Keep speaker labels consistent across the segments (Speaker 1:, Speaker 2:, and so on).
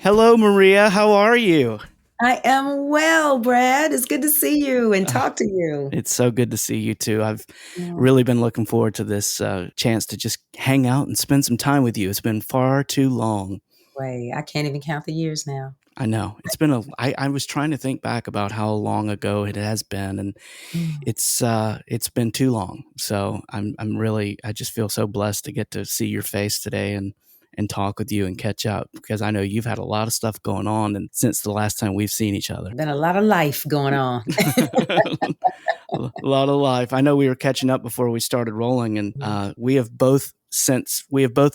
Speaker 1: Hello, Maria. How are you?
Speaker 2: I am well, Brad. It's good to see you and
Speaker 1: Uh,
Speaker 2: talk to you.
Speaker 1: it's so good to see you too. I've
Speaker 2: Yeah.
Speaker 1: really been looking forward to this chance to just hang out and spend some time with you. It's been far too long.
Speaker 2: Wait, I can't even count the years now.
Speaker 1: I know it's been I was trying to think back about how long ago it has been, and
Speaker 2: Mm.
Speaker 1: it's been too long. So I'm really I just feel so blessed to get to see your face today and talk with you and catch up because I know you've had a lot of stuff going on and since the last time we've seen each other.
Speaker 2: Been a lot of life going on.
Speaker 1: A lot of life. I know we were catching up before we started rolling, and we have both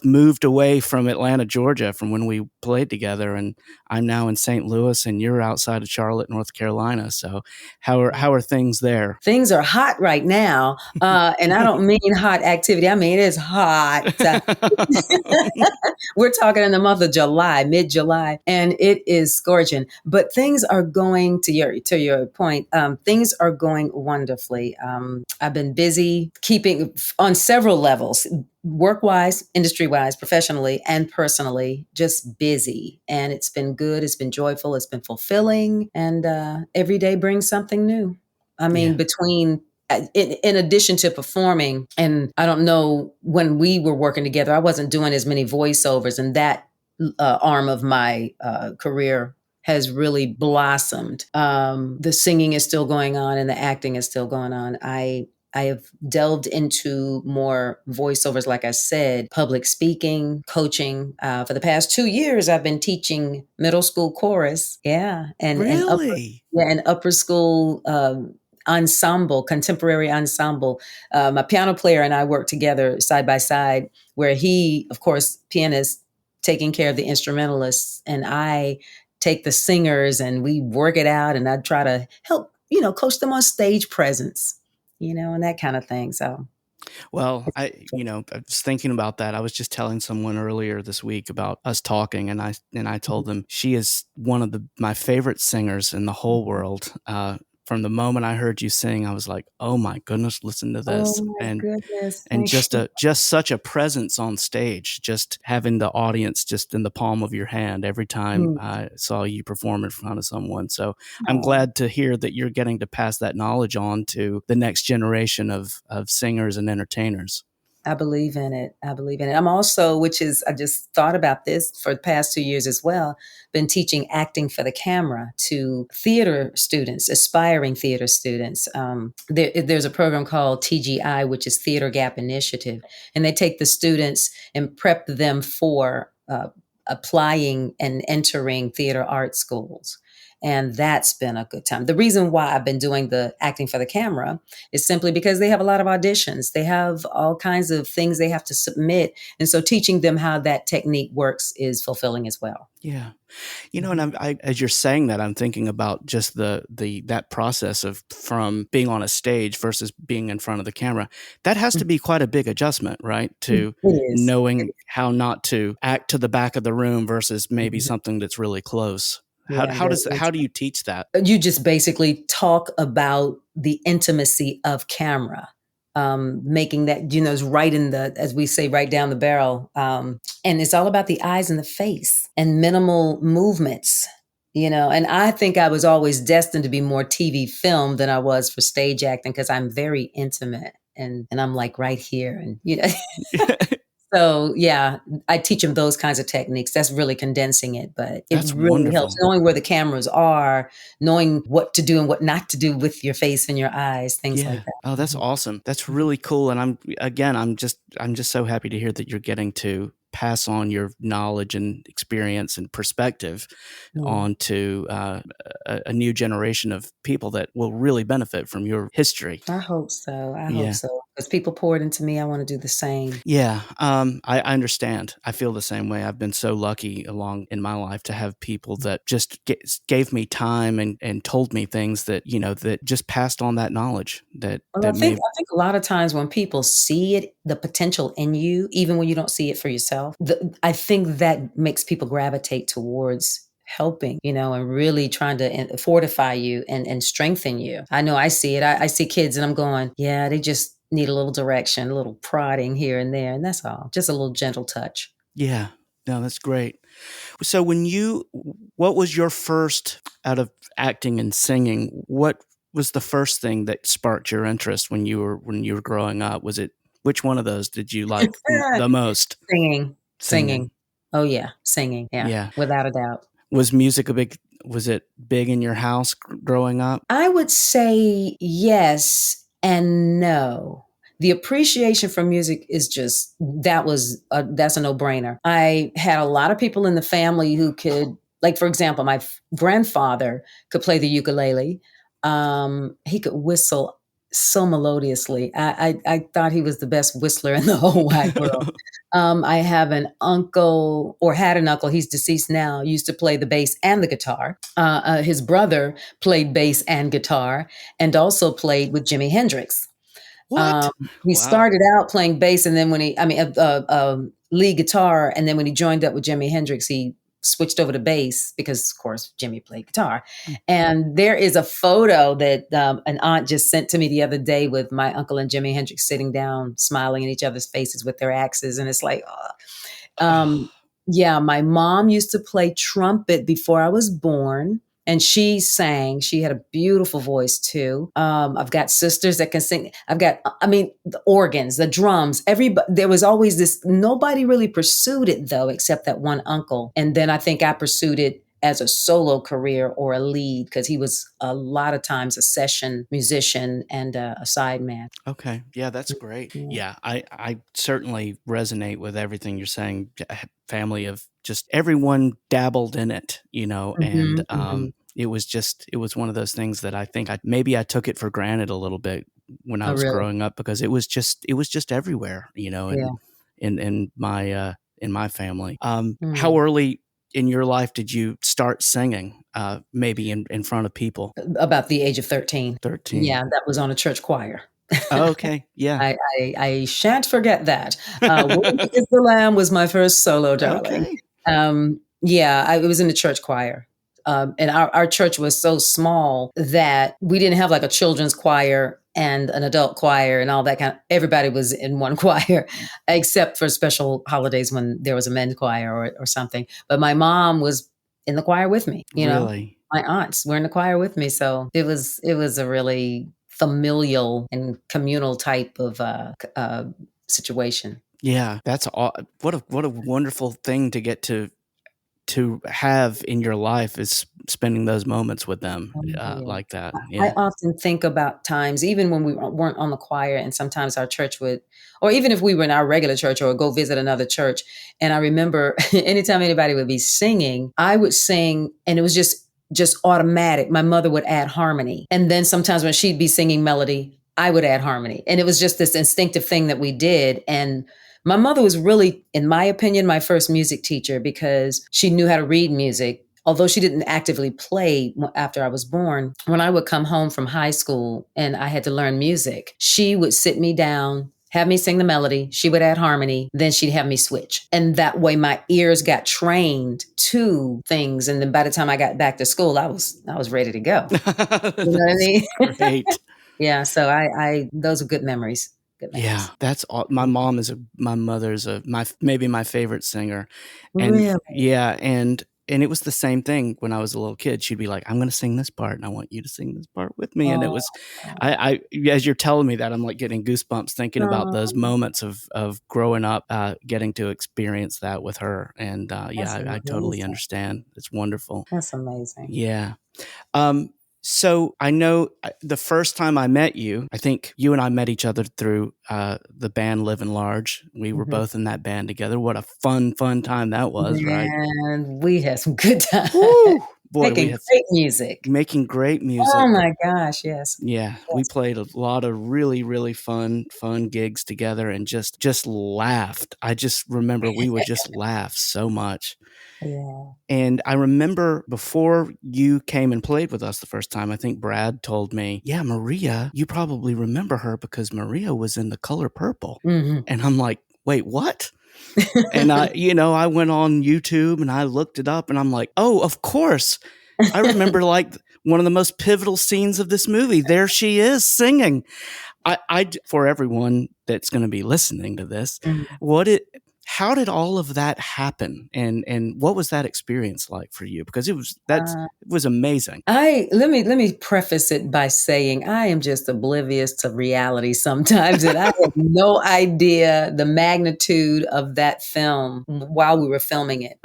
Speaker 1: moved away from Atlanta, Georgia, from when we played together. And I'm now in St. Louis, and you're outside of Charlotte, North Carolina. So, how are things there?
Speaker 2: Things are hot right now. And I don't mean hot activity. I mean, it's hot. We're talking in the month of July, mid-July, and it is scorching. But things are going to your point. Things are going wonderfully. I've been busy keeping on several levels, work-wise, industry-wise, professionally, and personally, just busy. And it's been good. It's been joyful. It's been fulfilling. And every day brings something new. I mean,
Speaker 1: Yeah.
Speaker 2: between in addition to performing, and I don't know, when we were working together, I wasn't doing as many voiceovers, and that arm of my career has really blossomed. The singing is still going on, and the acting is still going on. I have delved into more voiceovers, like I said, public speaking, coaching. For the past 2 years, I've been teaching middle school chorus, yeah, and upper,
Speaker 1: Really?
Speaker 2: yeah, and upper school ensemble, contemporary ensemble. My piano player and I work together side by side, where he, of course, pianist, taking care of the instrumentalists, and I take the singers and we work it out, and I try to help, coach them on stage presence, and that kind of thing. So,
Speaker 1: Well, I was thinking about that. I was just telling someone earlier this week about us talking, and I told them she is one of my favorite singers in the whole world. From the moment I heard you sing, I was like, "Oh my goodness, listen to
Speaker 2: oh
Speaker 1: this!"
Speaker 2: my goodness,
Speaker 1: And
Speaker 2: thank you.
Speaker 1: just such a presence on stage, just having the audience just in the palm of your hand every time
Speaker 2: Mm.
Speaker 1: I saw you perform in front of someone. So I'm
Speaker 2: Oh.
Speaker 1: glad to hear that you're getting to pass that knowledge on to the next generation of singers and entertainers.
Speaker 2: I believe in it. I believe in it. I'm also, I just thought about this for the past 2 years as well, been teaching acting for the camera to theater students, aspiring theater students. There's a program called TGI, which is Theater Gap Initiative, and they take the students and prep them for applying and entering theater art schools. And that's been a good time. The reason why I've been doing the acting for the camera is simply because they have a lot of auditions. They have all kinds of things they have to submit. And so teaching them how that technique works is fulfilling as well.
Speaker 1: Yeah. And
Speaker 2: Mhm.
Speaker 1: as you're saying that, I'm thinking about just that process of from being on a stage versus being in front of the camera. That has to be quite a big adjustment, right? To
Speaker 2: It is. It
Speaker 1: knowing
Speaker 2: is.
Speaker 1: how not to act to the back of the room versus maybe
Speaker 2: Mhm.
Speaker 1: something that's really close.
Speaker 2: Yeah, very
Speaker 1: How do
Speaker 2: intimate.
Speaker 1: you teach that?
Speaker 2: You just basically talk about the intimacy of camera, making that, is right in the, as we say, right down the barrel. And it's all about the eyes and the face and minimal movements. And I think I was always destined to be more TV film than I was for stage acting, because I'm very intimate, and I'm like right here, and. So yeah, I teach them those kinds of techniques. That's really condensing it, but it
Speaker 1: That's
Speaker 2: really helps
Speaker 1: wonderful.
Speaker 2: knowing where the cameras are, knowing what to do and what not to do with your face and your eyes, things like
Speaker 1: Yeah.
Speaker 2: that.
Speaker 1: Oh, that's
Speaker 2: Mhm.
Speaker 1: awesome. That's
Speaker 2: Mhm.
Speaker 1: really cool. And I'm just so happy to hear that you're getting to pass on your knowledge and experience and perspective
Speaker 2: Mm.
Speaker 1: on to a new generation of people that will really benefit from your history.
Speaker 2: I hope so. I hope
Speaker 1: Yeah.
Speaker 2: so. As people poured into me, I want to do the same.
Speaker 1: Yeah, I understand. I feel the same way. I've been so lucky along in my life to have people that just gave me time and told me things that that just passed on that knowledge that
Speaker 2: Well, I
Speaker 1: that
Speaker 2: think
Speaker 1: may.
Speaker 2: I think a lot of times when people see it, the potential in you, even when you don't see it for yourself, I think that makes people gravitate towards helping, and really trying to fortify you and strengthen you. I know I see it. I see kids and I'm going, yeah, they just need a little direction, a little prodding here and there, and that's all. Just a little gentle touch.
Speaker 1: Yeah. No, that's great. So what was your first out of acting and singing? What was the first thing that sparked your interest when you were growing up? Was it which one of those did you like the most?
Speaker 2: Singing, singing.
Speaker 1: Singing.
Speaker 2: Oh yeah, singing. Yeah,
Speaker 1: Yeah.
Speaker 2: without a doubt.
Speaker 1: Was music was it big in your house growing up?
Speaker 2: I would say yes and no. The appreciation for music is just that's a no-brainer. I had a lot of people in the family who could, like for example, my grandfather could play the ukulele. He could whistle so melodiously. I thought he was the best whistler in the whole wide world. I have an uncle, or had an uncle, he's deceased now, used to play the bass and the guitar. His brother played bass and guitar and also played with Jimi Hendrix. Um,
Speaker 1: What?
Speaker 2: he
Speaker 1: Wow.
Speaker 2: started out playing bass, and then lead guitar, and then when he joined up with Jimi Hendrix, he switched over to bass because, of course, Jimmy played guitar. And there is a photo that an aunt just sent to me the other day with my uncle and Jimi Hendrix sitting down, smiling in each other's faces with their axes, and it's like,
Speaker 1: Oh,
Speaker 2: yeah, my mom used to play trumpet before I was born. And she sang. She had a beautiful voice too. I've got sisters that can sing. The organs, the drums. Everybody. There was always this. Nobody really pursued it though, except that one uncle. And then I think I pursued it as a solo career or a lead because he was a lot of times a session musician and a side man.
Speaker 1: okay. Yeah, that's great.
Speaker 2: Yeah.
Speaker 1: Yeah, I certainly resonate with everything you're saying. Family of just everyone dabbled in it, and
Speaker 2: Mhm, mhm.
Speaker 1: it was one of those things that I think I took it for granted a little bit when I
Speaker 2: Oh,
Speaker 1: was
Speaker 2: really?
Speaker 1: growing up because it was just everywhere,
Speaker 2: Yeah.
Speaker 1: in my family. How
Speaker 2: Mm.
Speaker 1: early in your life did you start singing? Maybe in front of people?
Speaker 2: About the age of 13.
Speaker 1: 13.
Speaker 2: Yeah, that was on a church choir.
Speaker 1: Oh, okay. Yeah.
Speaker 2: I shan't forget that. "Worthy is the Lamb" was my first solo, darling.
Speaker 1: Okay.
Speaker 2: Yeah, it was in the church choir. And our church was so small that we didn't have like a children's choir and an adult choir and all that everybody was in one choir, except for special holidays when there was a men's choir or something. But my mom was in the choir with me,
Speaker 1: Really?
Speaker 2: my aunts were in the choir with me, so it was a really familial and communal type of situation.
Speaker 1: Yeah, what a wonderful thing to get to have in your life is spending those moments with them,
Speaker 2: Oh, yeah.
Speaker 1: like that.
Speaker 2: I
Speaker 1: Yeah.
Speaker 2: often think about times, even when we weren't on the choir, and sometimes our church would, or even if we were in our regular church or go visit another church. And I remember anytime anybody would be singing, I would sing, and it was just automatic. My mother would add harmony, and then sometimes when she'd be singing melody, I would add harmony, and it was just this instinctive thing that we did. And my mother was really, in my opinion, my first music teacher because she knew how to read music. Although she didn't actively play after I was born, when I would come home from high school and I had to learn music, she would sit me down, have me sing the melody, she would add harmony, then she'd have me switch. And that way my ears got trained to things. And then by the time I got back to school, I was ready to go. You know what I
Speaker 1: That's
Speaker 2: mean?
Speaker 1: great.
Speaker 2: Yeah. So I those are good memories. Good
Speaker 1: Yeah,
Speaker 2: memories.
Speaker 1: that's all. My mother's maybe my favorite singer, and
Speaker 2: Really?
Speaker 1: yeah, and it was the same thing when I was a little kid. She'd be like, "I'm going to sing this part, and I want you to sing this part with me." And it
Speaker 2: Oh,
Speaker 1: was, as you're telling me that, I'm like getting goosebumps thinking about those
Speaker 2: oh,
Speaker 1: moments of growing up, getting to experience that with her. And yeah,
Speaker 2: that's
Speaker 1: I totally
Speaker 2: amazing.
Speaker 1: understand. It's wonderful.
Speaker 2: That's amazing.
Speaker 1: Yeah. Um, so I know the first time I met you, I think you and I met each other through the band Livin Large. We were
Speaker 2: Mhm.
Speaker 1: both in that band together. What a fun time that was, right?
Speaker 2: Man, we had some good times
Speaker 1: Woo! Boy, we
Speaker 2: making
Speaker 1: had
Speaker 2: great music.
Speaker 1: making great
Speaker 2: Oh
Speaker 1: music.
Speaker 2: my gosh, yes.
Speaker 1: Yeah, we
Speaker 2: Yes.
Speaker 1: played a lot of really fun gigs together and just laughed. I just remember we would just laugh so much.
Speaker 2: Yeah.
Speaker 1: And I remember before you came and played with us the first time, I think Brad told me, "Yeah, Maria, you probably remember her because Maria was in The Color Purple."
Speaker 2: Mhm.
Speaker 1: And I'm like, "Wait, what?" And I went on YouTube and I looked it up and I'm like, "Oh, of course. I remember like one of the most pivotal scenes of this movie. There she is singing." For everyone that's going to be listening to this,
Speaker 2: Mhm.
Speaker 1: what it how did all of that happen, and what was that experience like for you? Because it was amazing.
Speaker 2: Let me preface it by saying I am just oblivious to reality sometimes, and I had no idea the magnitude of that film while we were filming it.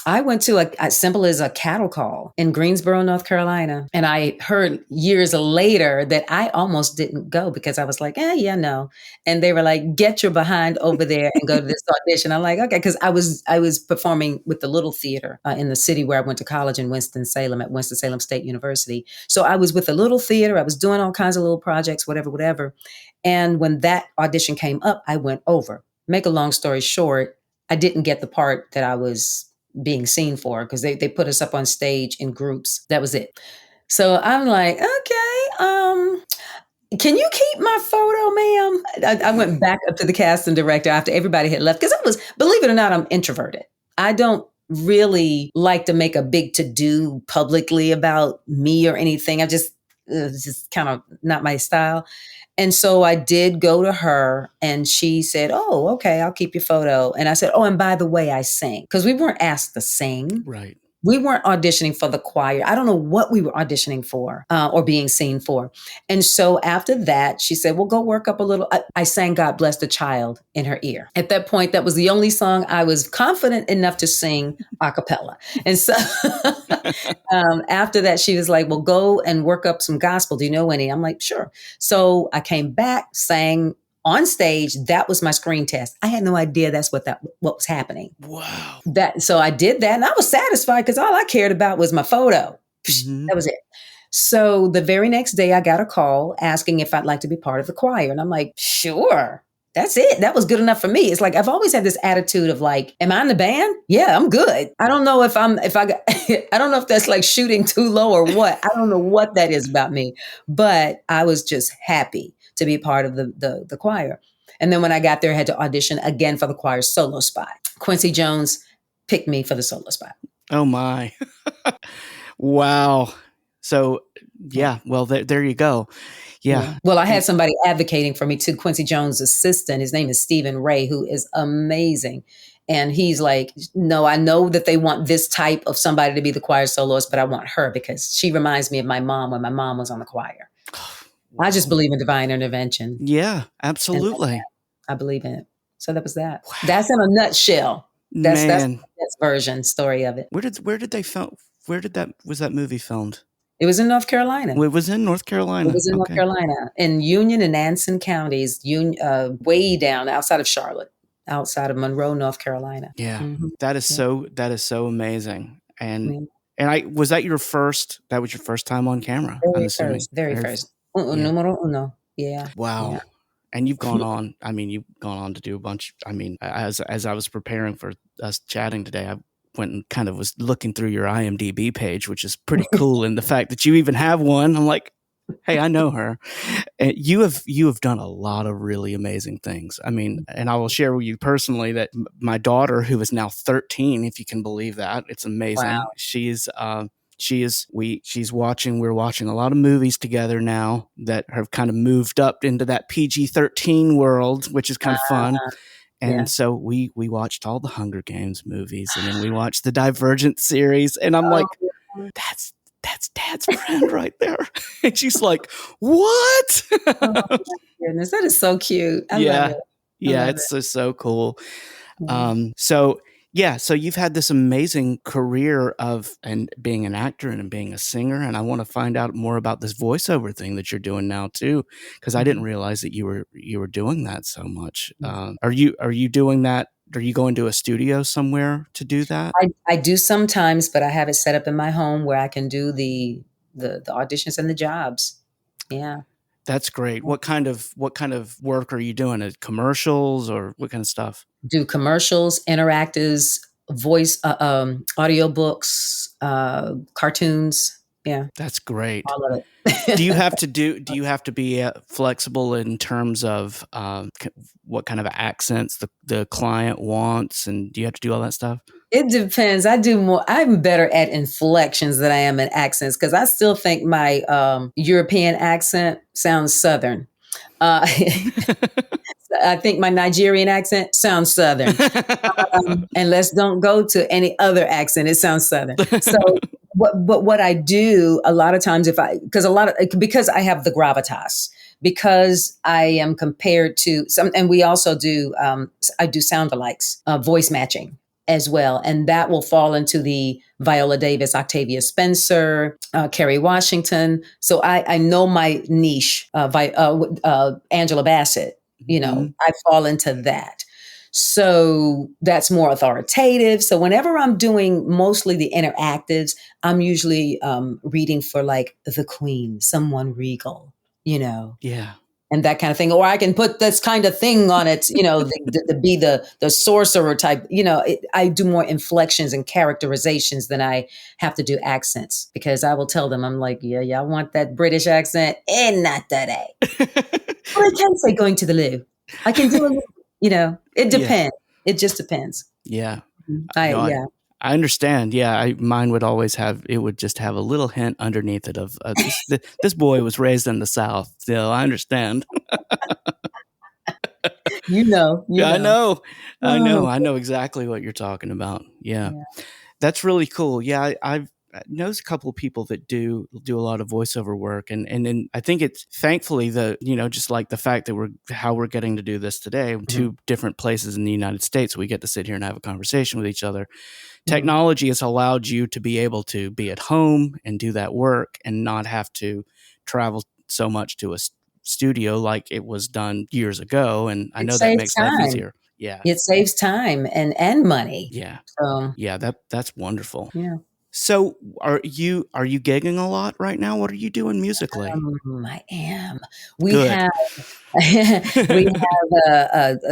Speaker 2: I went to as simple as a cattle call in Greensboro, North Carolina. And I heard years later that I almost didn't go because I was like, yeah, no. And they were like, get your behind over there and go to this audition. I'm like, okay. Cause I was performing with the Little Theater in the city where I went to college in Winston-Salem at Winston-Salem State University. So I was with the Little Theater. I was doing all kinds of little projects, whatever. And when that audition came up, I went over. Make a long story short, I didn't get the part that I was being seen for because they put us up on stage in groups. That was it. So I'm like, okay, can you keep my photo, ma'am? I went back up to the casting director after everybody had left because believe it or not, I'm introverted. I don't really like to make a big to-do publicly about me or anything. It's just kind of not my style. And so I did go to her and she said, oh, okay, I'll keep your photo. And I said, oh, and by the way, I sing. Because we weren't asked to sing.
Speaker 1: Right.
Speaker 2: We weren't auditioning for the choir. I don't know what we were auditioning for or being seen for. And so after that, she said, well, go work up a little. I sang God Bless the Child in her ear. At that point, that was the only song I was confident enough to sing a cappella. And so after that, she was like, well, go and work up some gospel. Do you know any? I'm like, sure. So I came back, sang on stage. That was my screen test. I had no idea that's what was happening.
Speaker 1: Wow.
Speaker 2: So I did that and I was satisfied because all I cared about was my photo. Mm-hmm. That was it. So the very next day I got a call asking if I'd like to be part of the choir. And I'm like, sure. That's it. That was good enough for me. It's like, I've always had this attitude of like, am I in the band? Yeah, I'm good. I don't know I don't know if that's like shooting too low or what. I don't know what that is about me, but I was just happy to be part of the choir. And then when I got there, I had to audition again for the choir's solo spot. Quincy Jones picked me for the solo spot.
Speaker 1: Oh my. Wow. So yeah, well, there you go. Yeah.
Speaker 2: Well, I had somebody advocating for me too. Quincy Jones' assistant, his name is Stephen Ray, who is amazing. And he's like, no, I know that they want this type of somebody to be the choir soloist, but I want her because she reminds me of my mom when my mom was on the choir. I just believe in divine intervention.
Speaker 1: Yeah, absolutely.
Speaker 2: I believe in it. So that was that. Wow. That's in a nutshell. That's the version story of it.
Speaker 1: Where did they film? Was that movie filmed?
Speaker 2: It was in North Carolina.
Speaker 1: It was in North Carolina.
Speaker 2: It was in North Carolina, in Union and Anson counties, way down outside of Charlotte, outside of Monroe, North Carolina.
Speaker 1: Yeah, mm-hmm. That is so amazing. And was that your first? That was your first time on camera?
Speaker 2: Very first. Numero uno. Yeah.
Speaker 1: Wow. Yeah. And you've gone on. I mean, you've gone on to do a bunch. I mean, as I was preparing for us chatting today, I went and kind of was looking through your IMDb page, which is pretty cool. And the fact that you even have one, I'm like, hey, I know her. And you have done a lot of really amazing things. I mean, and I will share with you personally that my daughter, who is now 13, if you can believe that, it's amazing. Wow. We're watching a lot of movies together now that have kind of moved up into that PG-13 world, which is kind of fun. And so we watched all the Hunger Games movies, and then we watched the Divergent series, and I'm like, that's Dad's friend right there. And she's like, what?
Speaker 2: Oh my goodness, that is so cute. I love it.
Speaker 1: It's so cool. So you've had this amazing career and being an actor and being a singer, and I want to find out more about this voiceover thing that you're doing now too, because I didn't realize that you were doing that so much. Are you doing that? Are you going to a studio somewhere to do that?
Speaker 2: I do sometimes, but I have it set up in my home where I can do the auditions and the jobs. Yeah.
Speaker 1: That's great. What kind of work are you doing? Commercials or what kind of stuff?
Speaker 2: Do commercials, interactives, voice, audiobooks, cartoons. Yeah.
Speaker 1: That's great.
Speaker 2: All of it.
Speaker 1: Do you have to be flexible in terms of what kind of accents the client wants, and do you have to do all that stuff?
Speaker 2: It depends. I'm better at inflections than I am at accents because I still think my European accent sounds Southern. I think my Nigerian accent sounds Southern. And let's don't go to any other accent. It sounds Southern. So what I do a lot of times, because I have the gravitas, because I am compared to some, and we also do, I do sound alikes, voice matching as well. And that will fall into the Viola Davis, Octavia Spencer, Kerry Washington. So I know my niche, Angela Bassett, I fall into that. So that's more authoritative. So whenever I'm doing mostly the interactives, I'm usually reading for like the queen, someone regal,
Speaker 1: Yeah.
Speaker 2: and that kind of thing. Or I can put this kind of thing on it, to be the sorcerer type. I do more inflections and characterizations than I have to do accents, because I will tell them, I'm like, yeah, I want that British accent and not that A. But I can say going to the loo. I can do a little, it depends. Yeah. It just depends.
Speaker 1: Yeah.
Speaker 2: Yeah.
Speaker 1: I understand. Yeah. Mine would always would just have a little hint underneath it of this boy was raised in the South. So I understand.
Speaker 2: I know.
Speaker 1: I know exactly what you're talking about. Yeah. That's really cool. Yeah. I've known a couple of people that do a lot of voiceover work, and then I think it's thankfully just like the fact that we're getting to do this today, two different places in the United States, we get to sit here and have a conversation with each other. Technology has allowed you to be able to be at home and do that work and not have to travel so much to a studio like it was done years ago. And I know that makes life easier. Yeah.
Speaker 2: It saves time and money.
Speaker 1: Yeah.
Speaker 2: So,
Speaker 1: yeah, that's wonderful.
Speaker 2: Yeah.
Speaker 1: So are you gigging a lot right now? What are you doing musically?
Speaker 2: I am. Have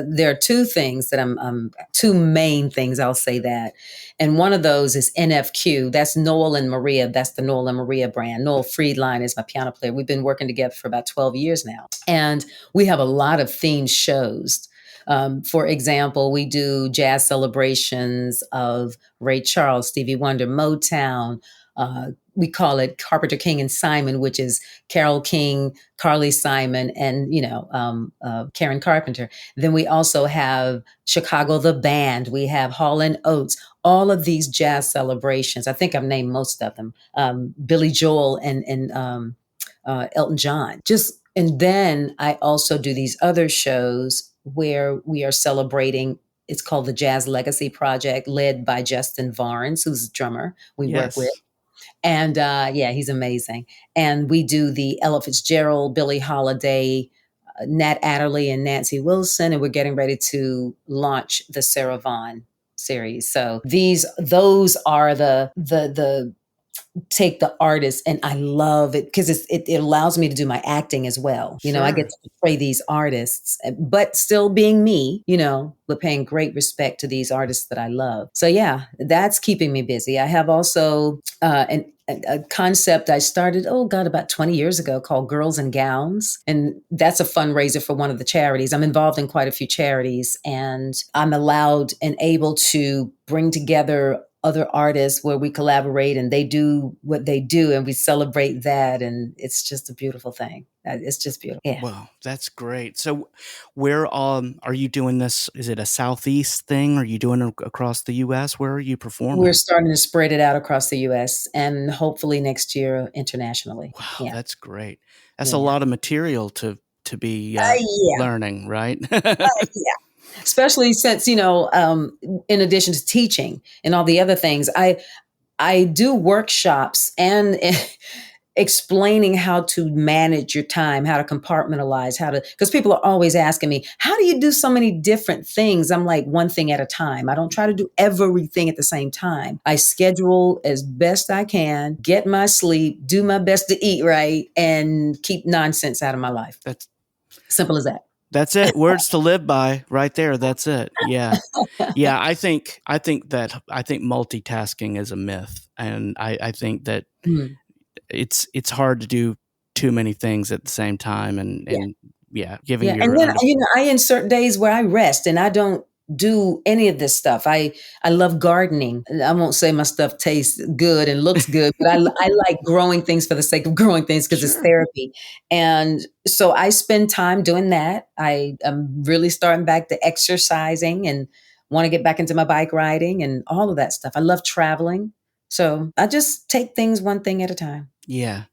Speaker 2: there are two things that two main things, I'll say that. And one of those is NFQ. That's Noel and Maria. That's the Noel and Maria brand. Noel Friedline is my piano player. We've been working together for about 12 years now. And we have a lot of themed shows. For example, we do jazz celebrations of Ray Charles, Stevie Wonder, Motown. We call it Carpenter, King, and Simon, which is Carole King, Carly Simon, and Karen Carpenter. Then we also have Chicago the Band. We have Hall and Oates. All of these jazz celebrations. I think I've named most of them. Billy Joel and Elton John. And then I also do these other shows where we are celebrating. It's called the Jazz Legacy Project, led by Justin Varnes, who's a drummer we work with. And he's amazing. And we do the Ella Fitzgerald, Billie Holiday, Nat Adderley, and Nancy Wilson. And we're getting ready to launch the Sarah Vaughan series. So those are the take the artist, and I love it because it allows me to do my acting as well. Sure. I get to portray these artists, but still being me, but paying great respect to these artists that I love. So yeah, that's keeping me busy. I have also a concept I started, about 20 years ago, called Girls and Gowns. And that's a fundraiser for one of the charities. I'm involved in quite a few charities, and I'm allowed and able to bring together other artists where we collaborate and they do what they do and we celebrate that. And it's just a beautiful thing. It's just beautiful. Yeah.
Speaker 1: Wow, that's great. So where are you doing this? Is it a Southeast thing? Are you doing it across the U.S.? Where are you performing?
Speaker 2: We're starting to spread it out across the U.S. and hopefully next year internationally.
Speaker 1: Wow, that's great. That's a lot of material to be learning, right?
Speaker 2: Especially since, in addition to teaching and all the other things, I do workshops and explaining how to manage your time, how to compartmentalize, because people are always asking me, how do you do so many different things? I'm like, one thing at a time. I don't try to do everything at the same time. I schedule as best I can, get my sleep, do my best to eat right, and keep nonsense out of my life. That's simple as that.
Speaker 1: That's it. Words to live by right there. That's it. Yeah. Yeah. I think multitasking is a myth. And I think that it's hard to do too many things at the same time and giving your...
Speaker 2: And then, I insert days where I rest and I don't do any of this stuff. I love gardening. I won't say my stuff tastes good and looks good, but I like growing things for the sake of growing things because it's
Speaker 1: Sure.
Speaker 2: therapy. And so I spend time doing that. I am really starting back to exercising and want to get back into my bike riding and all of that stuff. I love traveling. So I just take things one thing at a time.
Speaker 1: Yeah.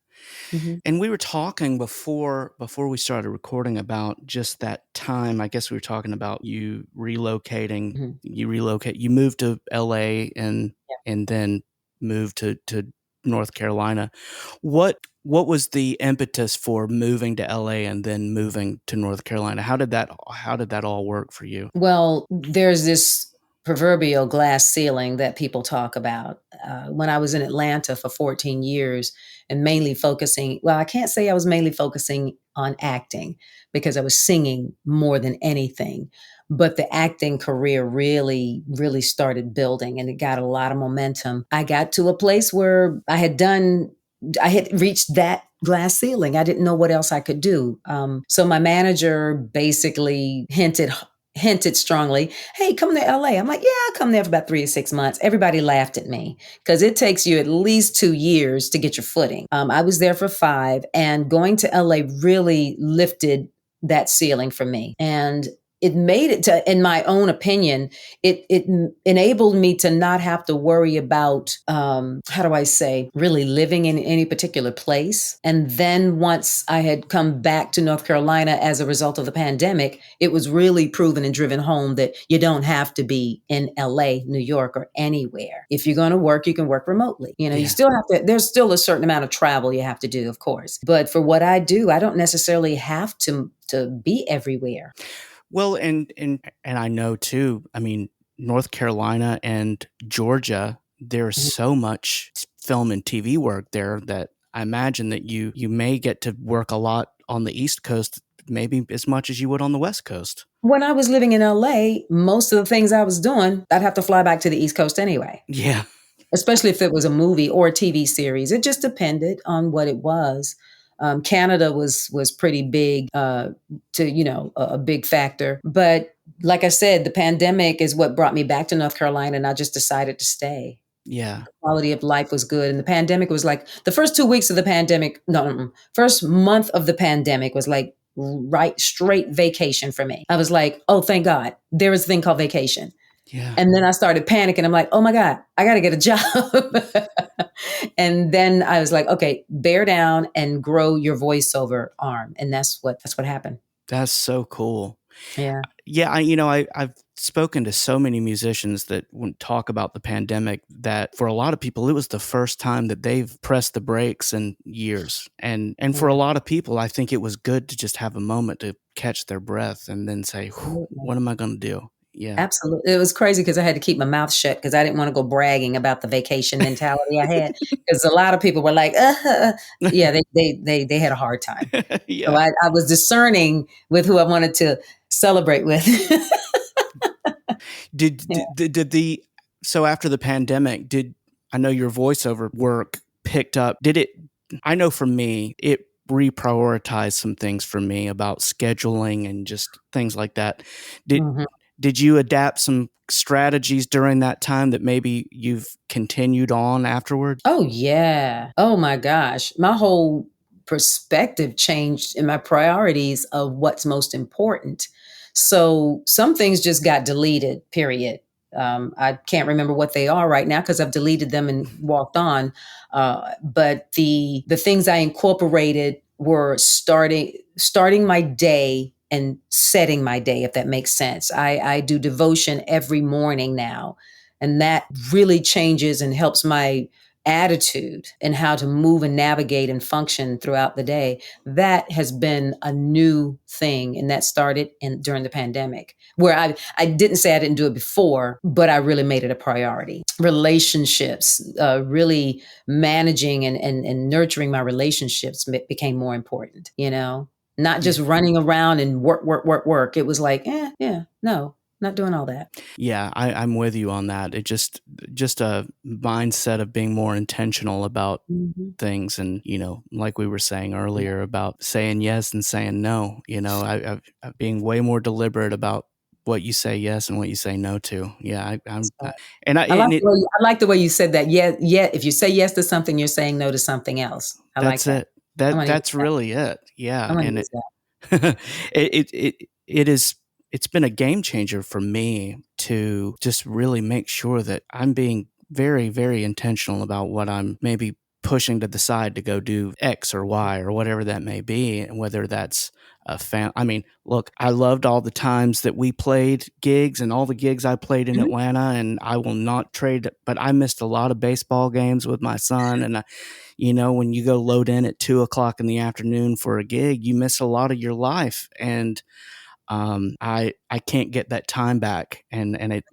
Speaker 2: Mhm.
Speaker 1: And we were talking before we started recording about just that time. I guess we were talking about you relocating.
Speaker 2: Mhm.
Speaker 1: You moved to LA
Speaker 2: Yeah.
Speaker 1: and then moved to North Carolina. What was the impetus for moving to LA and then moving to North Carolina? How did that all work for you?
Speaker 2: Well, there's this proverbial glass ceiling that people talk about. When I was in Atlanta for 14 years and mainly focusing, well, I can't say I was mainly focusing on acting because I was singing more than anything. But the acting career really, really started building and it got a lot of momentum. I got to a place where I had reached that glass ceiling. I didn't know what else I could do. So my manager basically hinted strongly, "Hey, come to LA." I'm like, "Yeah, I'll come there for about 3 to 6 months." Everybody laughed at me because it takes you at least 2 years to get your footing. I was there for 5, and going to LA really lifted that ceiling for me. And it made it to, in my own opinion, it enabled me to not have to worry about how do I say, really living in any particular place. And then once I had come back to North Carolina as a result of the pandemic, it was really proven and driven home that you don't have to be in LA, New York, or anywhere. If you're going to work, you can work remotely. You
Speaker 1: Yeah.
Speaker 2: still have to, there's still a certain amount of travel you have to do, of course. But for what I do, I don't necessarily have to be everywhere.
Speaker 1: Well, and I know too. I mean, North Carolina and Georgia, there's
Speaker 2: Mhm.
Speaker 1: so much film and TV work there that I imagine that you may get to work a lot on the East Coast, maybe as much as you would on the West Coast.
Speaker 2: When I was living in LA, most of the things I was doing, I'd have to fly back to the East Coast anyway,
Speaker 1: Yeah.
Speaker 2: especially if it was a movie or a TV series. It just depended on what it was. Canada was pretty big to a big factor, but like I said, the pandemic is what brought me back to North Carolina, and I just decided to stay.
Speaker 1: Yeah.
Speaker 2: Quality of life was good, and the pandemic was like the first 2 weeks of the pandemic. No, first month of the pandemic was like right straight vacation for me. I was like, oh, thank God, there is a thing called vacation.
Speaker 1: Yeah.
Speaker 2: And then I started panicking. I'm like, oh my God, I got to get a job. And then I was like, okay, bear down and grow your voiceover arm. And that's what happened.
Speaker 1: That's so cool.
Speaker 2: Yeah.
Speaker 1: Yeah, I've spoken to so many musicians that would talk about the pandemic that for a lot of people it was the first time that they've pressed the brakes in years. And for a
Speaker 2: Yeah.
Speaker 1: lot of people, I think it was good to just have a moment to catch their breath and then say,
Speaker 2: Absolutely.
Speaker 1: "What am I going to do?" Yeah.
Speaker 2: Absolutely. It was crazy because I had to keep my mouth shut because I didn't want to go bragging about the vacation mentality I had. Because a lot of people were like, yeah, they had a hard time. So
Speaker 1: Yeah.
Speaker 2: I was discerning with who I wanted to celebrate with.
Speaker 1: Did
Speaker 2: Yeah.
Speaker 1: did the so after the pandemic, did I know your voiceover work picked up? Did it I know for me, it reprioritized some things for me about scheduling and just things like that. Did
Speaker 2: Mhm.
Speaker 1: did you adapt some strategies during that time that maybe you've continued on afterward?
Speaker 2: Oh, yeah. Oh my gosh. My whole perspective changed in my priorities of what's most important. So some things just got deleted, period. I can't remember what they are right now because I've deleted them and walked on. But the things I incorporated were starting my day and setting my day, if that makes sense. I do devotion every morning now, and that really changes and helps my attitude and how to move and navigate and function throughout the day. That has been a new thing, and that started during the pandemic, where I didn't say I didn't do it before, but I really made it a priority. Relationships, really managing and nurturing my relationships became more important. Not
Speaker 1: Yeah.
Speaker 2: just running around and work, work, work, work. It was like, yeah, no, not doing all that.
Speaker 1: Yeah, I'm with you on that. It just a mindset of being more intentional about
Speaker 2: Mhm.
Speaker 1: things and, like we were saying
Speaker 2: Yeah.
Speaker 1: earlier about saying yes and saying no, being way more deliberate about what you say yes and what you say no to. Yeah,
Speaker 2: That's right.
Speaker 1: and it
Speaker 2: I like the way you said that. Yeah, yeah. If you say yes to something, you're saying no to something else. I like
Speaker 1: that's
Speaker 2: that.
Speaker 1: it.
Speaker 2: I'm gonna use
Speaker 1: That's
Speaker 2: that.
Speaker 1: really it.
Speaker 2: I'm
Speaker 1: Yeah,
Speaker 2: gonna
Speaker 1: and
Speaker 2: use that.
Speaker 1: it is it's been a game changer for me to just really make sure that I'm being very, very intentional about what I'm maybe pushing to the side to go do X or Y or whatever that may be, and whether that's I mean, look, I loved all the times that we played gigs and all the gigs I played in
Speaker 2: Mhm.
Speaker 1: Atlanta, and I will not trade. But I missed a lot of baseball games with my son, and when you go load in at 2 o'clock in the afternoon for a gig, you miss a lot of your life, and I can't get that time back, and it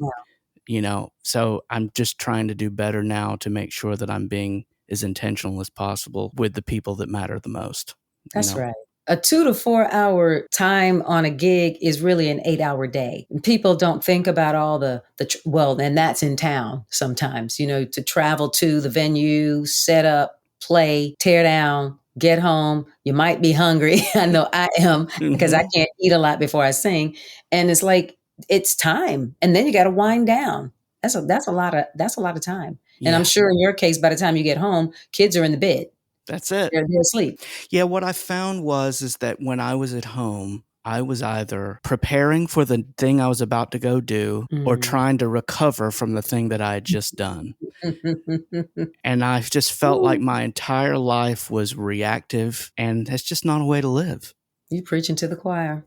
Speaker 2: Yeah,
Speaker 1: so I'm just trying to do better now to make sure that I'm being as intentional as possible with the people that matter the most. You
Speaker 2: that's
Speaker 1: know,
Speaker 2: right. A 2 to 4 hour time on a gig is really an 8 hour day. And people don't think about all well, and that's in town sometimes, to travel to the venue, set up, play, tear down, get home. You might be hungry. I know I am because I
Speaker 1: hmm
Speaker 2: can't eat a lot before I sing. And it's like, it's time. And then you got to wind down. That's a lot of time. And I'm
Speaker 1: yeah,
Speaker 2: sure in your case, by the time you get home, kids are in the bed.
Speaker 1: that's it.
Speaker 2: They're asleep.
Speaker 1: Yeah, what I found is that when I was at home, I was either preparing for the thing I was about to go do or
Speaker 2: Mm.
Speaker 1: trying to recover from the thing that I had just done.
Speaker 2: Ooh,
Speaker 1: And I just felt like my entire life was reactive, and that's just not a way to live.
Speaker 2: you preaching to the choir.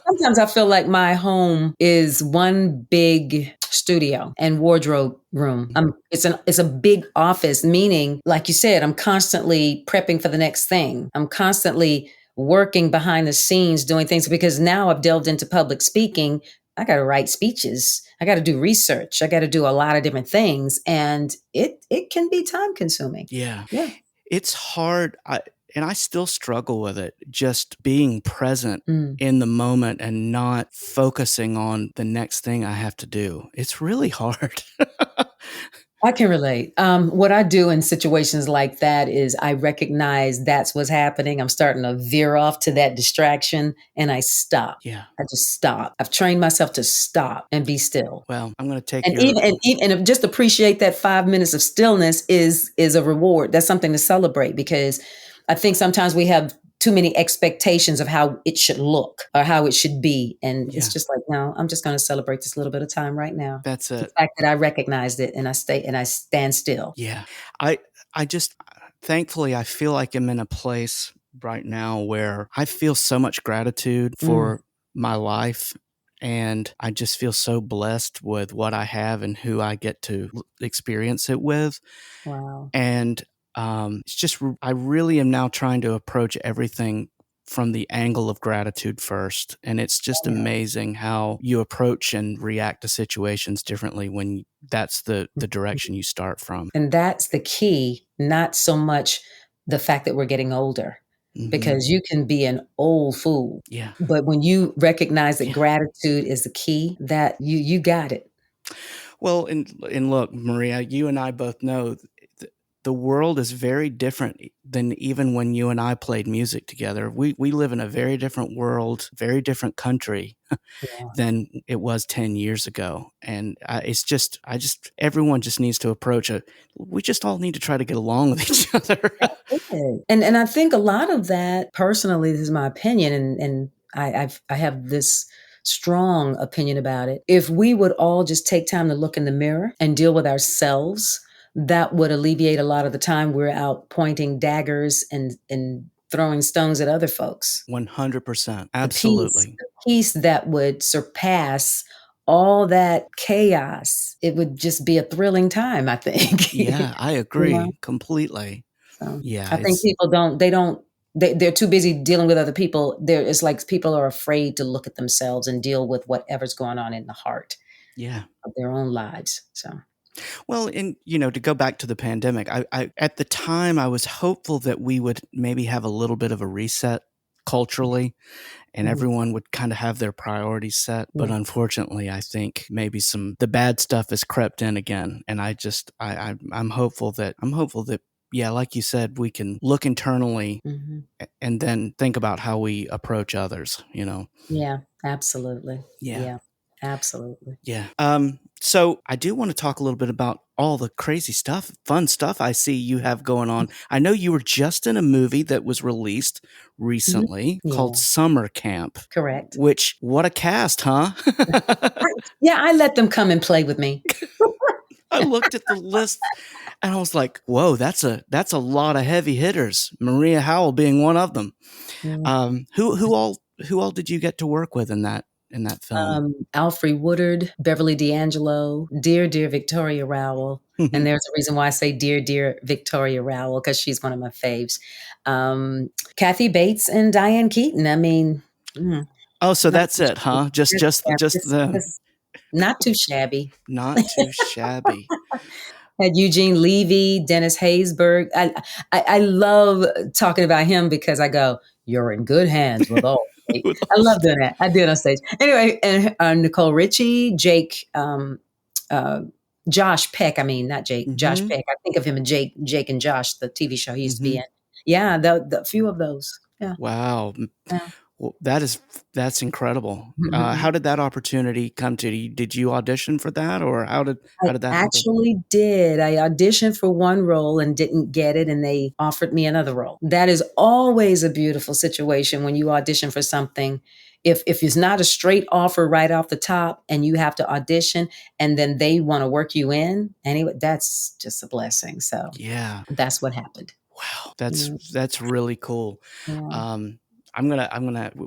Speaker 2: Sometimes I feel like my home is one big studio and wardrobe room. It's a big office, meaning, like you said, I'm constantly prepping for the next thing. I'm constantly working behind the scenes, doing things because now I've delved into public speaking. I got to write speeches. I got to do research. I got to do a lot of different things, and it can be time consuming.
Speaker 1: Yeah.
Speaker 2: Yeah.
Speaker 1: It's hard, and I still struggle with it, just being present
Speaker 2: Mm.
Speaker 1: in the moment and not focusing on the next thing I have to do. It's really hard.
Speaker 2: I can relate. What I do in situations like that is I recognize that's what's happening. I'm starting to veer off to that distraction and I stop.
Speaker 1: Yeah.
Speaker 2: I just stop. I've trained myself to stop and be still.
Speaker 1: Well, I'm gonna take
Speaker 2: And
Speaker 1: your
Speaker 2: just appreciate that 5 minutes of stillness is a reward. That's something to celebrate because I think sometimes we have too many expectations of how it should look or how it should be, and it's
Speaker 1: yeah,
Speaker 2: just like, no, I'm just going to celebrate this little bit of time right now.
Speaker 1: that's
Speaker 2: The
Speaker 1: it.
Speaker 2: fact that I recognized it and I stand still.
Speaker 1: Yeah. I I just thankfully I feel like I'm in a place right now where I feel so much gratitude
Speaker 2: Mm,
Speaker 1: for my life, and I just feel so blessed with what I have and who I get to experience it with.
Speaker 2: wow.
Speaker 1: And it's just I really am now trying to approach everything from the angle of gratitude first, and it's just amazing how you approach and react to situations differently when that's the direction you start from.
Speaker 2: And that's the key, not so much the fact that we're getting older,
Speaker 1: hmm
Speaker 2: because you can be an old fool.
Speaker 1: Yeah,
Speaker 2: But when you recognize that
Speaker 1: yeah.
Speaker 2: gratitude is the key, that you got it.
Speaker 1: Well, and look, Maria, you and I both know the world is very different than even when you and I played music together. We live in a very different world, very different country
Speaker 2: Yeah.
Speaker 1: than it was 10 years ago. And everyone just needs to approach it. We just all need to try to get along with each other.
Speaker 2: Good. And I think a lot of that, personally, this is my opinion, and I have this strong opinion about it. If we would all just take time to look in the mirror and deal with ourselves, that would alleviate a lot of the time we're out pointing daggers and throwing stones at other folks.
Speaker 1: 100%.
Speaker 2: The peace,
Speaker 1: Absolutely.
Speaker 2: the peace that would surpass all that chaos. It would just be a thrilling time, I think.
Speaker 1: Yeah, I
Speaker 2: You know?
Speaker 1: agree completely.
Speaker 2: So
Speaker 1: Yeah,
Speaker 2: I think people they're too busy dealing with other people. It's like people are afraid to look at themselves and deal with whatever's going on in the heart
Speaker 1: yeah.
Speaker 2: of their own lives. So
Speaker 1: Well, and to go back to the pandemic, I at the time I was hopeful that we would maybe have a little bit of a reset culturally, and
Speaker 2: mhm,
Speaker 1: everyone would kind of have their priorities set. But
Speaker 2: yeah.
Speaker 1: unfortunately, I think maybe the bad stuff has crept in again, and I'm hopeful that yeah, like you said, we can look internally
Speaker 2: Hmm.
Speaker 1: and then think about how we approach others, you know?
Speaker 2: Yeah, absolutely.
Speaker 1: Yeah.
Speaker 2: Yeah, absolutely.
Speaker 1: Yeah. So I do want to talk a little bit about all the crazy stuff, fun stuff I see you have going on. I know you were just in a movie that was released
Speaker 2: Mhm.
Speaker 1: recently called
Speaker 2: Yeah,
Speaker 1: Summer Camp,
Speaker 2: correct.
Speaker 1: which, what a cast, huh?
Speaker 2: Yeah, I let them come and play with me.
Speaker 1: I looked at the list and I was like, "Whoa, that's a lot of heavy hitters." Maria Howell being one of them.
Speaker 2: Mm.
Speaker 1: Who all did you get to work with in that film?
Speaker 2: Alfre Woodard, Beverly D'Angelo, dear Victoria Rowell. And there's a reason why I say dear Victoria Rowell, because she's one of my faves. Kathy Bates and Diane Keaton. I mean, mm,
Speaker 1: Oh, so
Speaker 2: not
Speaker 1: that's
Speaker 2: too
Speaker 1: it,
Speaker 2: shabby.
Speaker 1: huh? Just
Speaker 2: Just,
Speaker 1: just
Speaker 2: yeah,
Speaker 1: just them.
Speaker 2: just not too shabby.
Speaker 1: Not too shabby.
Speaker 2: Had Eugene Levy, Dennis Haysbert. I love talking about him because I go, you're in good hands with all.
Speaker 1: With
Speaker 2: I
Speaker 1: all
Speaker 2: love
Speaker 1: st-
Speaker 2: doing that. I do it on stage. Anyway, and Nicole Richie, Jake, uh, Josh Peck. I mean, not Jake, Josh
Speaker 1: Mhm.
Speaker 2: Peck. I think of him in Jake and Josh, the TV show he used to be in.
Speaker 1: Mhm.
Speaker 2: Yeah, the few of those. Yeah.
Speaker 1: Wow.
Speaker 2: Yeah.
Speaker 1: Well, that's incredible.
Speaker 2: Mhm.
Speaker 1: How did that opportunity come to you? Did you audition for that, or
Speaker 2: I
Speaker 1: how did that happen?
Speaker 2: actually did. I auditioned for one role and didn't get it, and they offered me another role. That is always a beautiful situation when you audition for something. If it's not a straight offer right off the top and you have to audition and then they want to work you in, anyway, that's just a blessing. So
Speaker 1: Yeah.
Speaker 2: that's what happened.
Speaker 1: Wow.
Speaker 2: Mm,
Speaker 1: That's really cool.
Speaker 2: yeah.
Speaker 1: Um,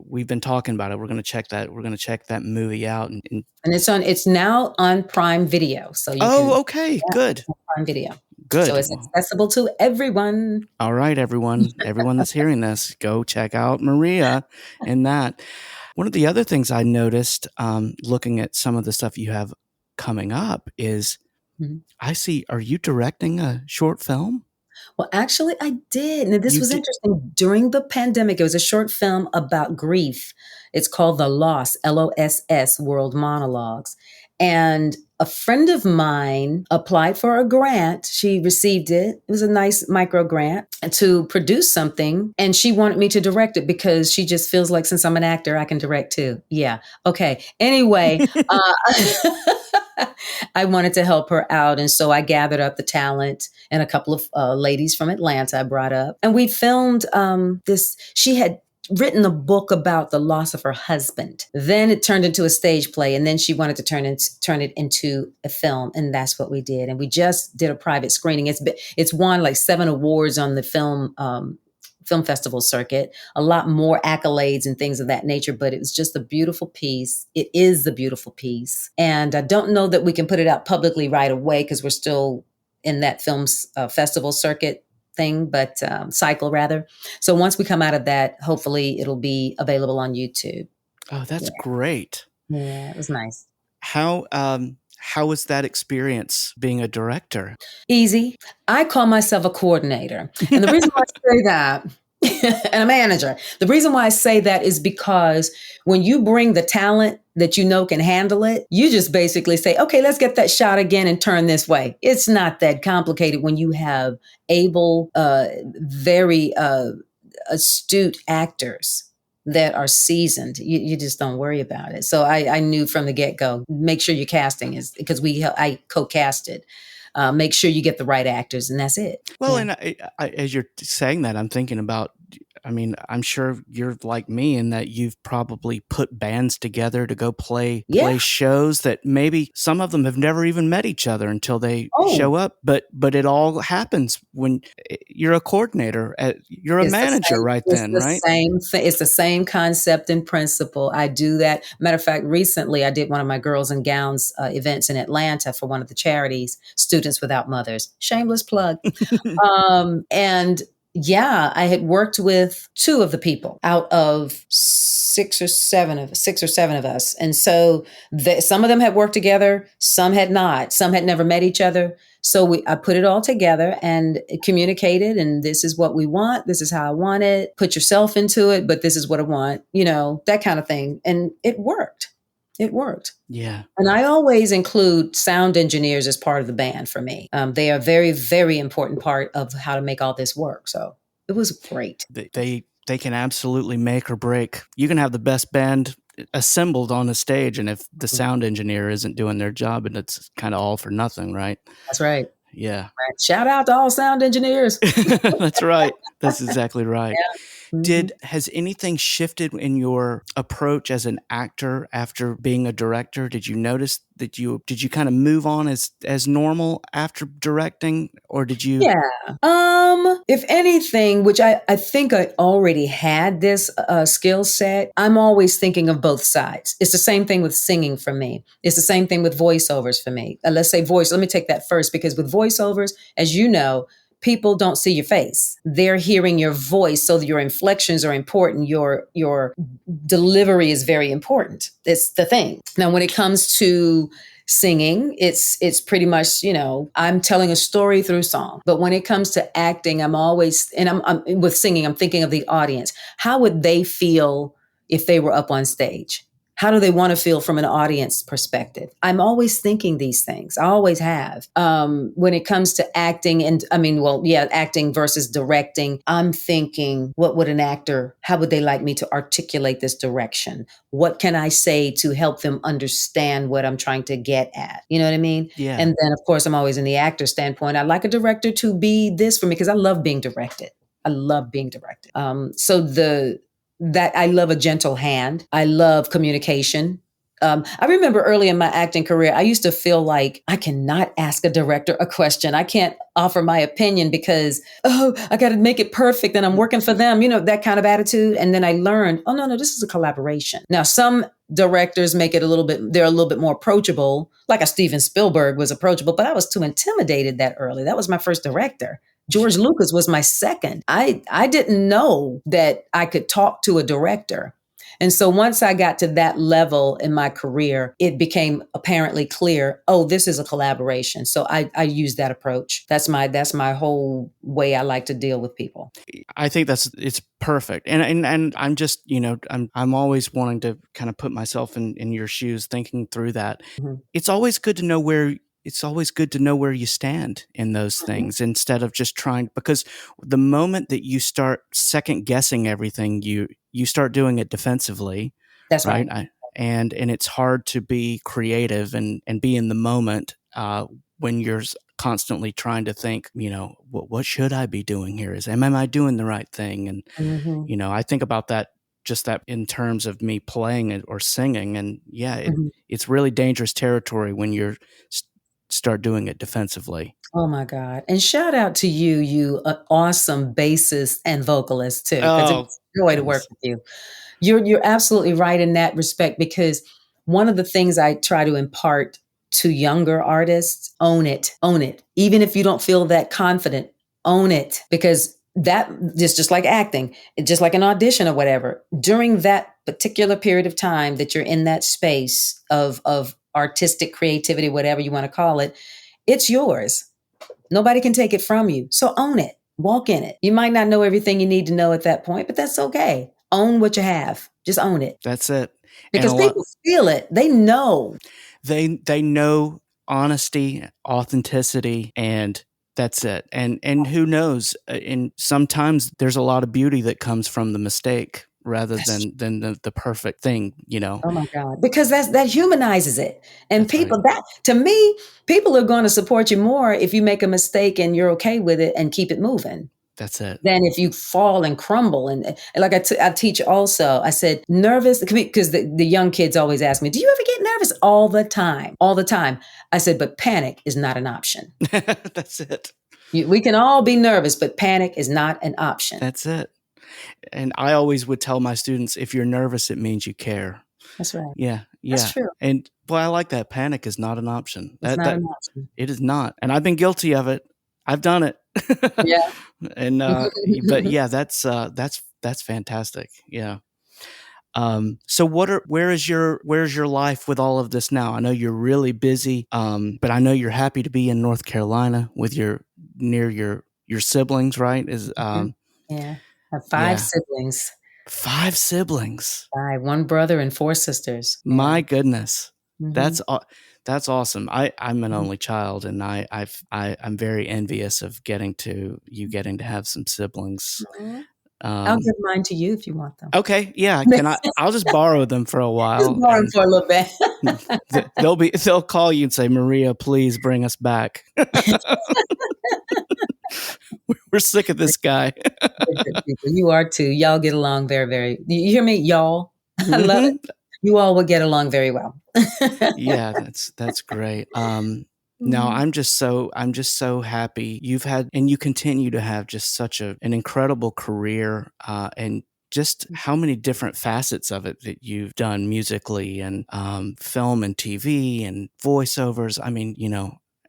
Speaker 1: we've been talking about it. We're gonna check that movie out and
Speaker 2: And it's now on Prime Video. So you can,
Speaker 1: oh, okay,
Speaker 2: yeah,
Speaker 1: good.
Speaker 2: it's on Prime Video. So
Speaker 1: Good.
Speaker 2: it's
Speaker 1: Well,
Speaker 2: accessible to everyone.
Speaker 1: all right, everyone that's hearing this, go check out Maria in that. One of the other things I noticed, looking at some of the stuff you have coming up, is
Speaker 2: Mhm.
Speaker 1: I see. Are you directing a short film?
Speaker 2: Well, actually, I did. Now, this
Speaker 1: You
Speaker 2: was
Speaker 1: did.
Speaker 2: interesting. During the pandemic, it was a short film about grief. It's called The Loss, LOSS, World Monologues. And a friend of mine applied for a grant. She received it. It was a nice micro grant to produce something. And she wanted me to direct it because she just feels like since I'm an actor, I can direct too. Yeah. Okay. Anyway, I wanted to help her out. And so I gathered up the talent and a couple of ladies from Atlanta I brought up. And we filmed this. She had written a book about the loss of her husband. Then it turned into a stage play, and then she wanted to turn it into a film, and that's what we did. And we just did a private screening. It's won like 7 awards on the film festival circuit, a lot more accolades and things of that nature, but it was just a beautiful piece. It is a beautiful piece. And I don't know that we can put it out publicly right away because we're still in that film festival circuit thing, but cycle rather. So once we come out of that, hopefully it'll be available on YouTube.
Speaker 1: Oh, that's
Speaker 2: Yeah,
Speaker 1: great.
Speaker 2: yeah, it was nice.
Speaker 1: How was that experience being a director?
Speaker 2: Easy. I call myself a coordinator. And the reason why I say that, and a manager, the reason why I say that is because when you bring the talent that you know can handle it, you just basically say, okay, let's get that shot again and turn this way. It's not that complicated when you have able, very astute actors that are seasoned. You just don't worry about it. So I knew from the get go, make sure your casting is because I co-casted. Make sure you get the right actors, and that's it.
Speaker 1: Well,
Speaker 2: Yeah.
Speaker 1: and as you're saying that, I'm thinking about. I mean, I'm sure you're like me in that you've probably put bands together to go
Speaker 2: Yeah.
Speaker 1: play shows that maybe some of them have never even met each other until they
Speaker 2: Oh,
Speaker 1: show up. But it all happens when you're a coordinator. You're a
Speaker 2: it's the
Speaker 1: manager
Speaker 2: same.
Speaker 1: right
Speaker 2: It's
Speaker 1: then,
Speaker 2: the
Speaker 1: right?
Speaker 2: same thing. It's the same concept and principle. I do that. Matter of fact, recently I did one of my Girls and Gowns events in Atlanta for one of the charities, Students Without Mothers. Shameless plug. And yeah, I had worked with 2 of the people out of 6 or 7 of us. And so some of them had worked together, some had not, some had never met each other. So I put it all together and communicated, and this is what we want. This is how I want it. Put yourself into it, but this is what I want, that kind of thing. And it worked. It worked.
Speaker 1: Yeah.
Speaker 2: And I always include sound engineers as part of the band for me. They are a very, very important part of how to make all this work. So it was great.
Speaker 1: They can absolutely make or break. You can have the best band assembled on a stage, and if the sound engineer isn't doing their job, and it's kind of all for nothing, right?
Speaker 2: That's right.
Speaker 1: Yeah.
Speaker 2: Right. Shout out to all sound engineers.
Speaker 1: That's right. That's exactly right.
Speaker 2: Yeah. Mm-hmm.
Speaker 1: Has anything shifted in your approach as an actor after being a director? Did you notice that did you kind of move on as normal after directing, or did you?
Speaker 2: Yeah. If anything, which I think I already had this skill set, I'm always thinking of both sides. It's the same thing with singing for me. It's the same thing with voiceovers for me. Let's say voice. Let me take that first, because with voiceovers, as you know, people don't see your face. They're hearing your voice, so your inflections are important. Your delivery is very important. It's the thing. Now, when it comes to singing, it's pretty much, I'm telling a story through song. But when it comes to acting, I'm always, and I'm with singing, I'm thinking of the audience. How would they feel if they were up on stage? How do they want to feel from an audience perspective? I'm always thinking these things. I always have. When it comes to acting, acting versus directing, I'm thinking, what would an actor, how would they like me to articulate this direction? What can I say to help them understand what I'm trying to get at? You know what I mean?
Speaker 1: Yeah.
Speaker 2: And then, of course, I'm always in the actor standpoint. I'd like a director to be this for me, because I love being directed. I love being directed. That I love a gentle hand. I love communication. I remember early in my acting career, I used to feel like I cannot ask a director a question. I can't offer my opinion because, I got to make it perfect and I'm working for them, that kind of attitude. And then I learned, oh, no, this is a collaboration. Now, some directors make it they're a little bit more approachable, like a Steven Spielberg was approachable, but I was too intimidated that early. That was my first director. George Lucas was my second. I didn't know that I could talk to a director. And so once I got to that level in my career, it became apparently clear, this is a collaboration. So I use that approach. That's my whole way I like to deal with people.
Speaker 1: I think it's perfect. And I'm just, I'm always wanting to kind of put myself in your shoes, thinking through that. Mm-hmm. It's always good to know where you stand in those things, instead of just trying, because the moment that you start second guessing everything, you start doing it defensively.
Speaker 2: That's right.
Speaker 1: And it's hard to be creative and be in the moment when you're constantly trying to think, what should I be doing here? Am I doing the right thing? And, I think about that, just that in terms of me playing it or singing. And it's really dangerous territory when you're start doing it defensively.
Speaker 2: Oh my God. And shout out to you awesome bassist and vocalist too, because it's a joy to work with you. You're absolutely right in that respect, because one of the things I try to impart to younger artists, own it. Even if you don't feel that confident, own it, because that is just like acting, just like an audition or whatever. During that particular period of time that you're in that space of artistic creativity, whatever you want to call it, it's yours. Nobody can take it from you. So own it. Walk in it. You might not know everything you need to know at that point, but that's okay. Own what you have. Just own it.
Speaker 1: That's it.
Speaker 2: Because people feel it. They know.
Speaker 1: They know honesty, authenticity, and that's it. And who knows? And sometimes there's a lot of beauty that comes from the mistake rather than the perfect thing,
Speaker 2: Oh my God. Because that humanizes it. And
Speaker 1: that's
Speaker 2: people,
Speaker 1: right.
Speaker 2: to me, people are going to support you more if you make a mistake and you're okay with it and keep it moving.
Speaker 1: That's it.
Speaker 2: Than if you fall and crumble. And like I teach also, I said, nervous, because the young kids always ask me, do you ever get nervous? All the time. I said, but panic is not an option.
Speaker 1: That's it.
Speaker 2: We can all be nervous, but panic is not an option.
Speaker 1: That's it. And I always would tell my students, if you're nervous, it means you care.
Speaker 2: That's right.
Speaker 1: Yeah.
Speaker 2: That's true.
Speaker 1: And boy, I like that. Panic is not an option.
Speaker 2: It's not an option.
Speaker 1: It is not. And I've been guilty of it. I've done it.
Speaker 2: Yeah.
Speaker 1: And but yeah, that's fantastic. Yeah. So where's your life with all of this now? I know you're really busy, but I know you're happy to be in North Carolina with near your siblings, right?
Speaker 2: Yeah. I have 5 siblings.
Speaker 1: 5 siblings.
Speaker 2: One brother and 4 sisters.
Speaker 1: My goodness.
Speaker 2: Mhm.
Speaker 1: That's awesome. I'm an
Speaker 2: Mhm.
Speaker 1: only child, and I'm very envious of getting to have some siblings.
Speaker 2: Aw. I'll
Speaker 1: Um,
Speaker 2: give mine to you if you want them.
Speaker 1: okay, yeah. I'll just borrow them for a
Speaker 2: Just
Speaker 1: while,
Speaker 2: borrow 'em
Speaker 1: and
Speaker 2: for a little bit.
Speaker 1: they'll call you and say, Maria, please bring us back. We're sick of this guy.
Speaker 2: They're good people. You are too. Y'all get along very, very you hear me? Y'all? I love it.
Speaker 1: Mhm.
Speaker 2: You all would get along very well.
Speaker 1: Yeah, that's great. No,
Speaker 2: Mhm.
Speaker 1: I'm just so happy you've had and you continue to have just such an incredible career, and just how many different facets of it that you've done musically and film and TV and voiceovers. I mean,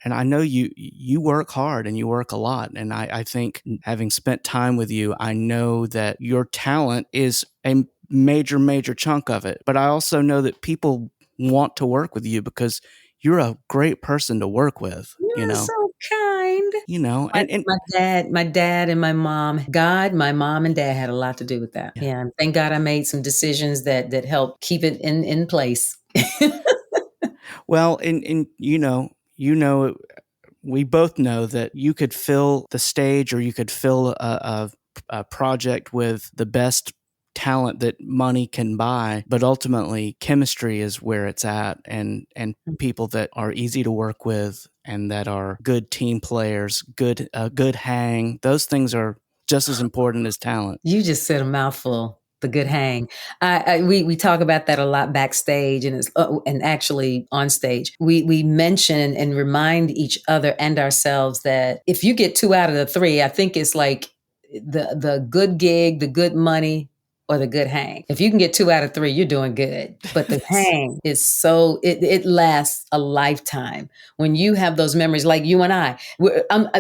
Speaker 1: and I know you work hard and you work a lot. And I think having spent time with you, I know that your talent is a major, major chunk of it. But I also know that people want to work with you because you're a great person to work with,
Speaker 2: You're so kind. My
Speaker 1: and
Speaker 2: my dad and my mom my mom and dad had a lot to do with that.
Speaker 1: yeah.
Speaker 2: Yeah, and thank God I made some decisions that helped keep it in place.
Speaker 1: Well, and we both know that you could fill the stage or you could fill a project with the best talent that money can buy, but ultimately chemistry is where it's at, and people that are easy to work with and that are good team players, good hang. Those things are just as important as talent.
Speaker 2: You just said a mouthful. The good hang. We talk about that a lot backstage, and and actually on stage. We mention and remind each other and ourselves that if you get 2 out of the 3, I think it's like the good gig, the good money, or the good hang. If you can get 2 out of 3, you're doing good. But the hang is it lasts a lifetime. When you have those memories, like you and I,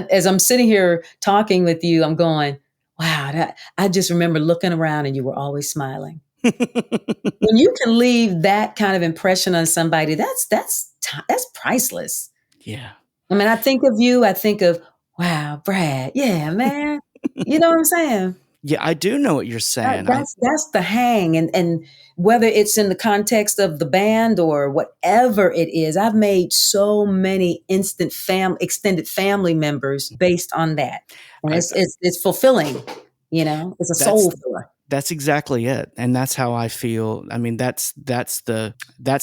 Speaker 2: as I'm sitting here talking with you, I'm going, wow, I just remember looking around and you were always smiling. When you can leave that kind of impression on somebody, that's priceless.
Speaker 1: Yeah.
Speaker 2: I mean, I think of you, I think of, wow, Brad, yeah, man. You know what I'm saying?
Speaker 1: Yeah, I do know what you're saying.
Speaker 2: That's the hang, and whether it's in the context of the band or whatever it is, I've made so many extended family members based on that, and
Speaker 1: I
Speaker 2: it's fulfilling. It's a
Speaker 1: that's
Speaker 2: soul filler.
Speaker 1: That's exactly it, and that's how I feel. I mean, that's the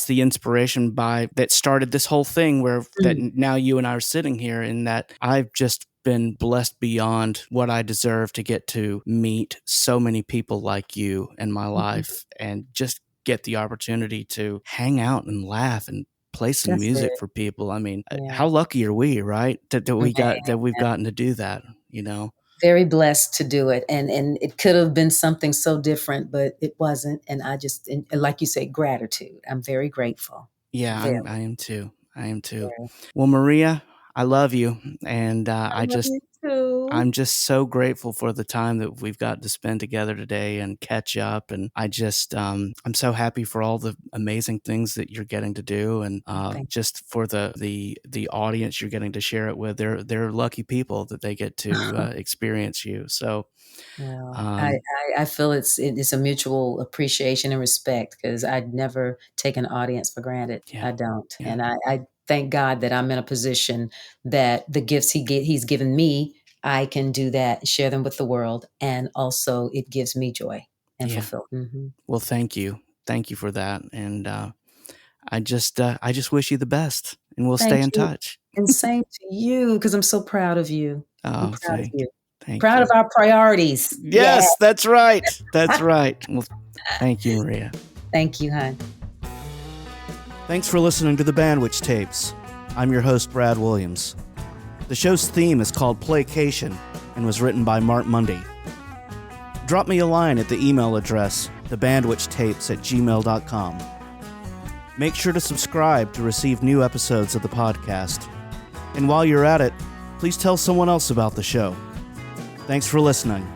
Speaker 1: inspiration that started this whole thing. That
Speaker 2: Mm,
Speaker 1: now you and I are sitting here, in that I've just been blessed beyond what I deserve to get to meet so many people like you in my
Speaker 2: mhm.
Speaker 1: life, and just get the opportunity to hang out and laugh and play some
Speaker 2: That's
Speaker 1: music
Speaker 2: it.
Speaker 1: for people. I mean,
Speaker 2: Yeah,
Speaker 1: how lucky are we, right? That we've
Speaker 2: man.
Speaker 1: gotten to do that. You know.
Speaker 2: Very blessed to do it, and it could have been something so different, but it wasn't. And I just, and like you say, gratitude. I'm very grateful.
Speaker 1: Yeah,
Speaker 2: Very,
Speaker 1: I am too. I am too.
Speaker 2: very.
Speaker 1: Well, Maria, I love you, and
Speaker 2: I love you too.
Speaker 1: I'm just so grateful for the time that we've got to spend together today and catch up. And I'm so happy for all the amazing things that you're getting to do, and
Speaker 2: Thank
Speaker 1: just for the audience you're getting to share it with. They're lucky people that they get to experience you. So,
Speaker 2: Well,
Speaker 1: um,
Speaker 2: I feel it's a mutual appreciation and respect because I'd never take an audience for granted.
Speaker 1: yeah,
Speaker 2: I don't,
Speaker 1: yeah,
Speaker 2: and I thank God that I'm in a position that the gifts He's given me, I can do that, share them with the world, and also it gives me joy and
Speaker 1: yeah.
Speaker 2: fulfillment. Mhm.
Speaker 1: Well, thank you for that, and I just wish you the best, and we'll stay
Speaker 2: Thank
Speaker 1: in
Speaker 2: you,
Speaker 1: touch.
Speaker 2: and same to you because I'm so proud of you. I'm
Speaker 1: Oh,
Speaker 2: proud of you.
Speaker 1: thank
Speaker 2: Proud of
Speaker 1: you.
Speaker 2: our priorities. Yeah.
Speaker 1: Yes, that's right. That's right. Well, thank you, Maria.
Speaker 2: Thank you, hon.
Speaker 1: Thanks for listening to the Bandwich Tapes. I'm your host, Brad Williams. The show's theme is called Playcation and was written by Mark Mundy. Drop me a line at the email address, thebandwichtapes@gmail.com. Make sure to subscribe to receive new episodes of the podcast. And while you're at it, please tell someone else about the show. Thanks for listening.